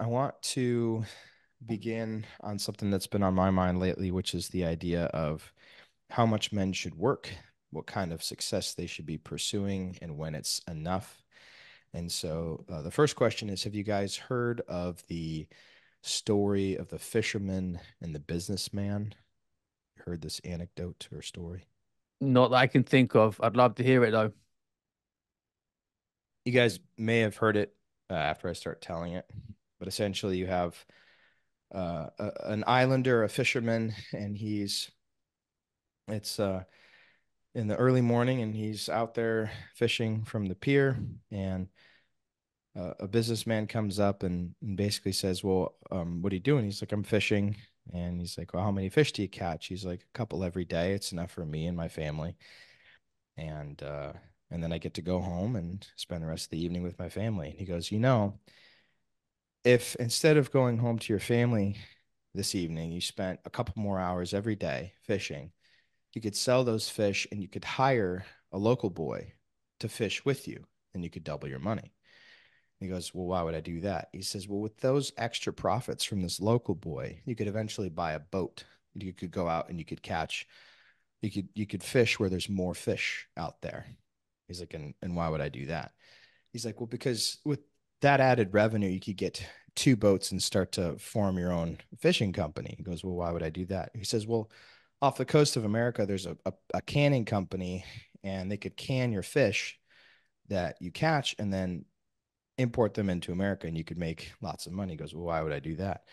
I want to begin on something that's been on my mind lately, which is the idea of how much men should work, what kind of success they should be pursuing, and when it's enough. And so the first question is, have you guys heard of the story of the fisherman and the businessman? Heard this anecdote or story? Not that I can think of. I'd love to hear it though. You guys may have heard it after I start telling it, but essentially you have an islander, a fisherman, and it's in the early morning, and he's out there fishing from the pier, and a businessman comes up and basically says, "Well, what are you doing?" He's like, "I'm fishing." And he's like, "Well, how many fish do you catch?" He's like, "A couple every day. It's enough for me and my family." And uh, and then I get to go home and spend the rest of the evening with my family. And he goes, if instead of going home to your family this evening, you spent a couple more hours every day fishing, you could sell those fish and you could hire a local boy to fish with you and you could double your money." He goes, "Well, why would I do that?" He says, "Well, with those extra profits from this local boy, you could eventually buy a boat. You could go out and you could catch, you could fish where there's more fish out there." He's like, and why would I do that?" He's like, "Well, because with that added revenue, you could get two boats and start to form your own fishing company." He goes, "Well, why would I do that?" He says, "Well, off the coast of America, there's a canning company, and they could can your fish that you catch and then import them into America, and you could make lots of money." He goes, "Well, why would I do that?"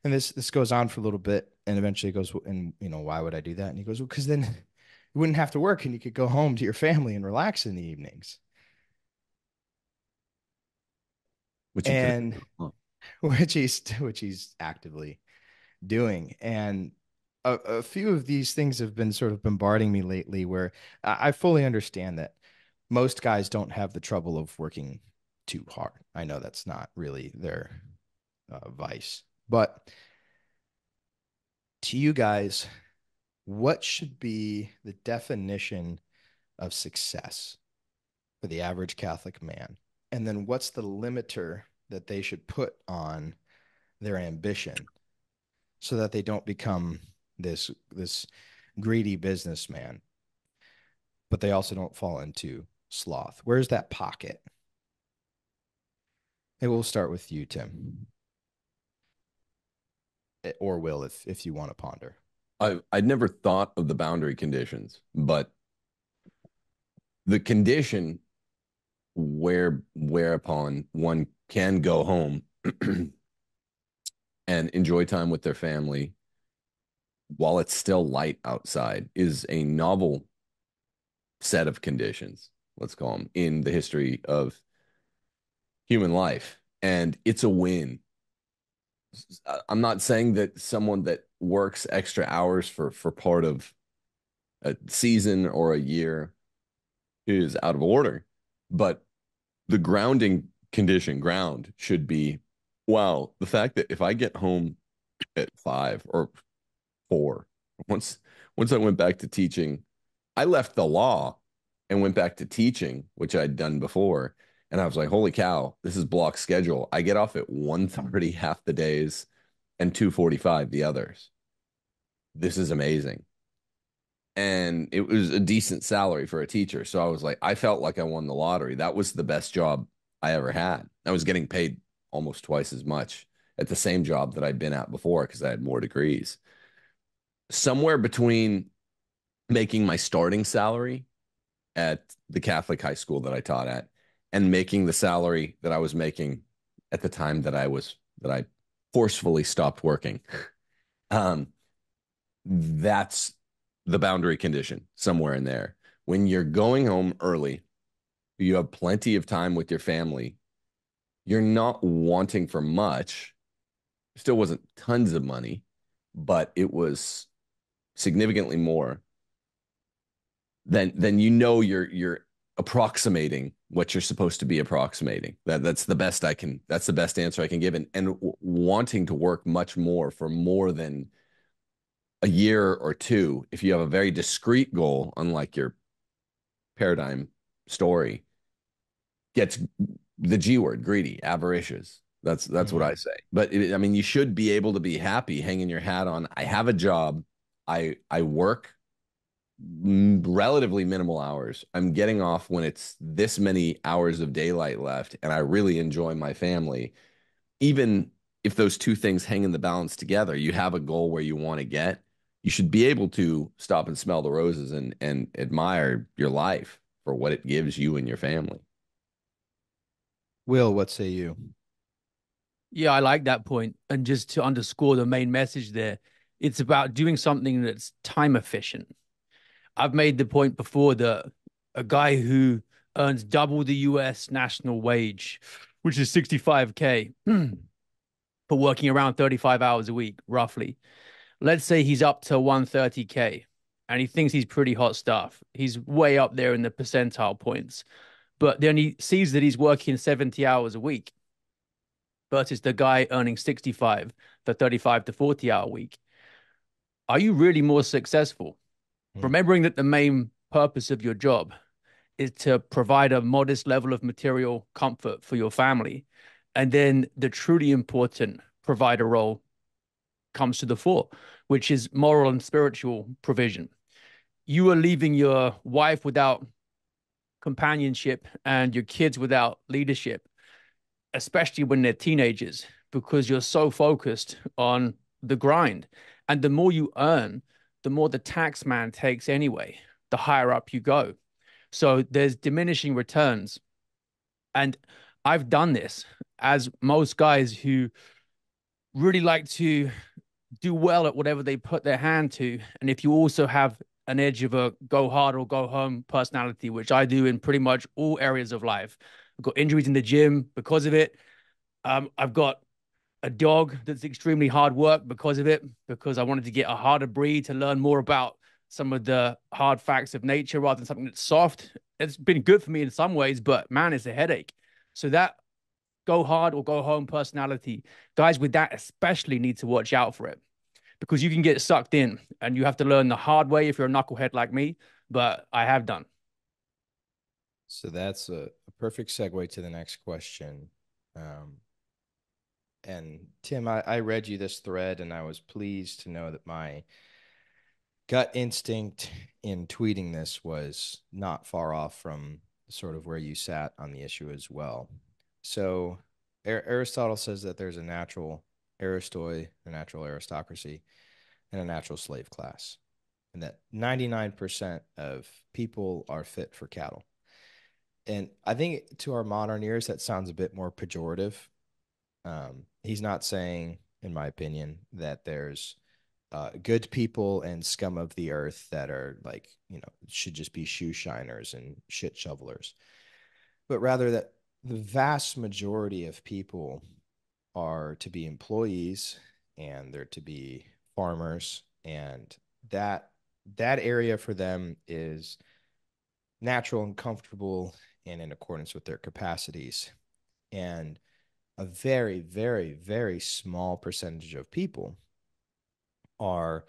And this goes on for a little bit, and eventually he goes, "And why would I do that?" And he goes, "Well, because then you wouldn't have to work, and you could go home to your family and relax in the evenings." Which he could And have. which he's actively doing. And a few of these things have been sort of bombarding me lately, where I fully understand that most guys don't have the trouble of working too hard. I know that's not really their vice. But to you guys, what should be the definition of success for the average Catholic man? And then what's the limiter that they should put on their ambition so that they don't become this greedy businessman, but they also don't fall into sloth? Where's that pocket? Hey, we'll start with you, Tim, or Will, if you want to ponder. I'd never thought of the boundary conditions, but the condition whereupon one can go home and enjoy time with their family while it's still light outside is a novel set of conditions, let's call them, in the history of human life. And it's a win. I'm not saying that someone that works extra hours for part of a season or a year is out of order, but the grounding condition ground should be, wow, the fact that if I get home at 5 or 4, once once I went back to teaching, I left the law and went back to teaching, which I'd done before. And I was like, holy cow, this is block schedule. I get off at 1:30 half the days and 2:45 the others. This is amazing. And it was a decent salary for a teacher. So I was like, I felt like I won the lottery. That was the best job I ever had. I was getting paid almost twice as much at the same job that I'd been at before because I had more degrees. Somewhere between making my starting salary at the Catholic high school that I taught at and making the salary that I was making at the time that I forcefully stopped working. Um, that's the boundary condition somewhere in there. When you're going home early, you have plenty of time with your family. You're not wanting for much. Still wasn't tons of money, but it was significantly more than you're approximating what you're supposed to be approximating. That's the best I can. That's the best answer I can give. And wanting to work much more for more than a year or two, if you have a very discrete goal, unlike your paradigm story, gets the G word, greedy, avaricious. That's what I say. But I mean, you should be able to be happy hanging your hat on. I have a job. I work relatively minimal hours. I'm getting off when it's this many hours of daylight left, and I really enjoy my family. Even if those two things hang in the balance together, you have a goal where you want to get, you should be able to stop and smell the roses and admire your life for what it gives you and your family. Will, what say you? Yeah, I like that point. And just to underscore the main message there, it's about doing something that's time efficient. I've made the point before that a guy who earns double the US national wage, which is 65K, for working around 35 hours a week, roughly. Let's say he's up to 130K and he thinks he's pretty hot stuff. He's way up there in the percentile points. But then he sees that he's working 70 hours a week versus the guy earning 65 for 35 to 40-hour week. Are you really more successful? Hmm. Remembering that the main purpose of your job is to provide a modest level of material comfort for your family. And then the truly important provider role comes to the fore, which is moral and spiritual provision. You are leaving your wife without companionship and your kids without leadership, especially when they're teenagers, because you're so focused on the grind. And the more you earn, the more the tax man takes anyway, the higher up you go. So there's diminishing returns. And I've done this, as most guys who really like to do well at whatever they put their hand to. And if you also have an edge of a go hard or go home personality, which I do in pretty much all areas of life, I've got injuries in the gym because of it. I've got a dog that's extremely hard work because of it, because I wanted to get a harder breed to learn more about some of the hard facts of nature rather than something that's soft. It's been good for me in some ways, but man, it's a headache. So that go hard or go home personality, guys with that especially need to watch out for it because you can get sucked in and you have to learn the hard way if you're a knucklehead like me, but I have done. So that's a perfect segue to the next question. Um, and Tim, I read you this thread and I was pleased to know that my gut instinct in tweeting this was not far off from sort of where you sat on the issue as well. So Aristotle says that there's a natural aristoi, a natural aristocracy, and a natural slave class, and that 99% of people are fit for cattle. And I think to our modern ears, that sounds a bit more pejorative. He's not saying, in my opinion, that there's good people and scum of the earth that are like, should just be shoe shiners and shit shovelers, but rather that the vast majority of people are to be employees and they're to be farmers, and that area for them is natural and comfortable and in accordance with their capacities. And a very, very, very small percentage of people are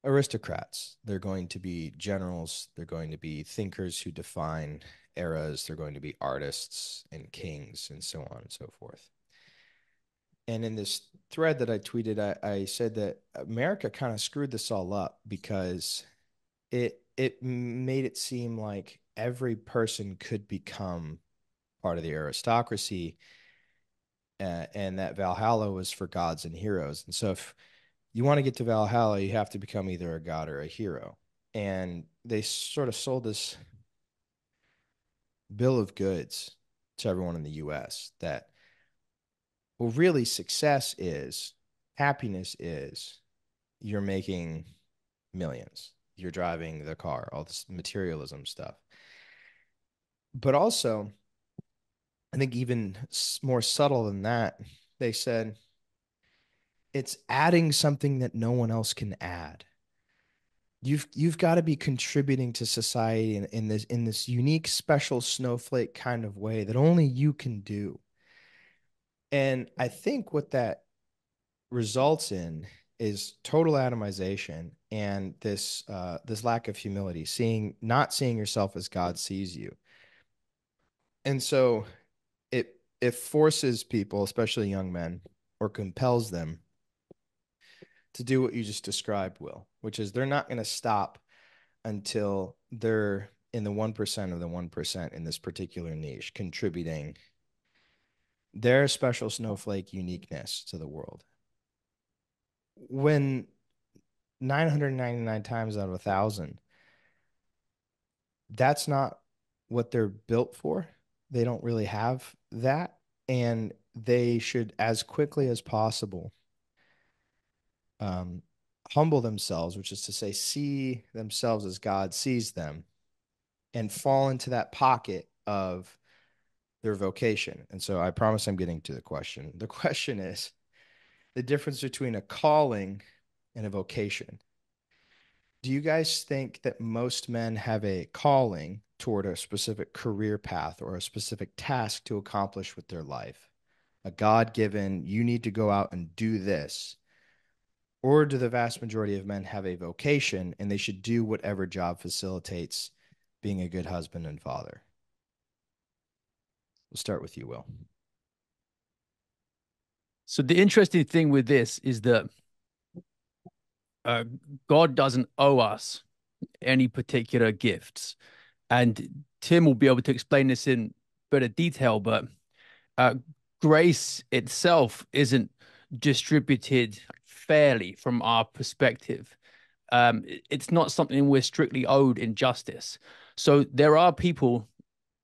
aristocrats. They're going to be generals. They're going to be thinkers who define eras. They're going to be artists and kings and so on and so forth. And in this thread that I tweeted, I said that America kind of screwed this all up because it made it seem like every person could become part of the aristocracy, and that Valhalla was for gods and heroes. And so if you want to get to Valhalla, you have to become either a god or a hero. And they sort of sold this bill of goods to everyone in the US that, well, really, success is, happiness is, you're making millions, you're driving the car, all this materialism stuff. But also, I think even more subtle than that, they said it's adding something that no one else can add. You've got to be contributing to society in this unique, special snowflake kind of way that only you can do. And I think what that results in is total atomization and this lack of humility, not seeing yourself as God sees you. And so it it forces people, especially young men, or compels them to do what you just described, Will, which is they're not going to stop until they're in the 1% of the 1% in this particular niche, contributing their special snowflake uniqueness to the world. When 999 times out of 1,000, that's not what they're built for. They don't really have that. And they should, as quickly as possible, humble themselves, which is to say, see themselves as God sees them, and fall into that pocket of their vocation. And so I promise I'm getting to the question. The question is the difference between a calling and a vocation. Do you guys think that most men have a calling toward a specific career path or a specific task to accomplish with their life? A God-given, you need to go out and do this. Or do the vast majority of men have a vocation and they should do whatever job facilitates being a good husband and father? We'll start with you, Will. So the interesting thing with this is that God doesn't owe us any particular gifts. And Tim will be able to explain this in better detail, but grace itself isn't distributed fairly from our perspective. It's not something we're strictly owed in justice. So there are people,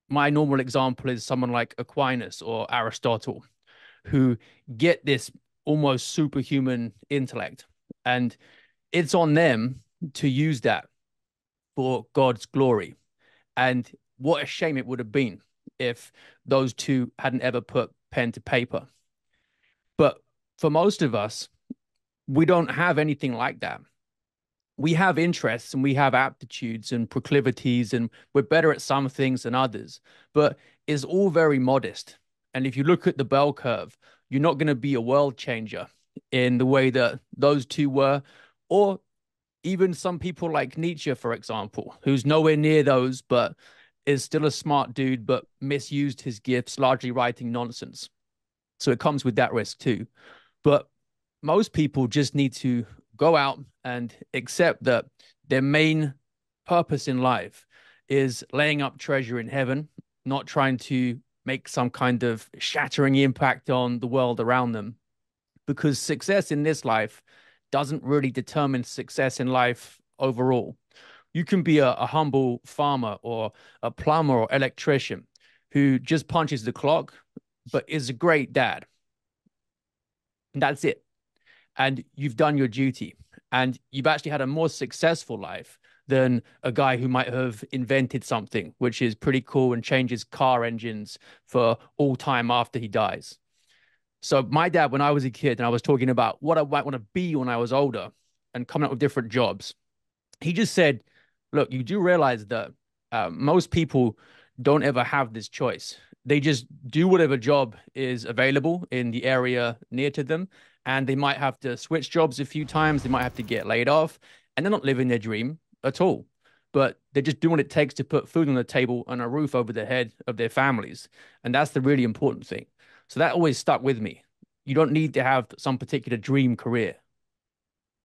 my normal example is someone like Aquinas or Aristotle, who get this almost superhuman intellect. And it's on them to use that for God's glory. And what a shame it would have been if those two hadn't ever put pen to paper. But for most of us, we don't have anything like that. We have interests and we have aptitudes and proclivities, and we're better at some things than others, but it's all very modest. And if you look at the bell curve, you're not going to be a world changer in the way that those two were, or even some people like Nietzsche, for example, who's nowhere near those, but is still a smart dude, but misused his gifts, largely writing nonsense. So it comes with that risk too. But most people just need to go out and accept that their main purpose in life is laying up treasure in heaven, not trying to make some kind of shattering impact on the world around them. Because success in this life doesn't really determine success in life overall. You can be a humble farmer or a plumber or electrician who just punches the clock, but is a great dad. And that's it. And you've done your duty. And you've actually had a more successful life than a guy who might have invented something, which is pretty cool and changes car engines for all time after he dies. So my dad, when I was a kid and I was talking about what I might want to be when I was older and coming up with different jobs, he just said, look, you do realize that most people don't ever have this choice. They just do whatever job is available in the area near to them. And they might have to switch jobs a few times. They might have to get laid off, and they're not living their dream at all. But they're just doing what it takes to put food on the table and a roof over the head of their families. And that's the really important thing. So that always stuck with me. You don't need to have some particular dream career.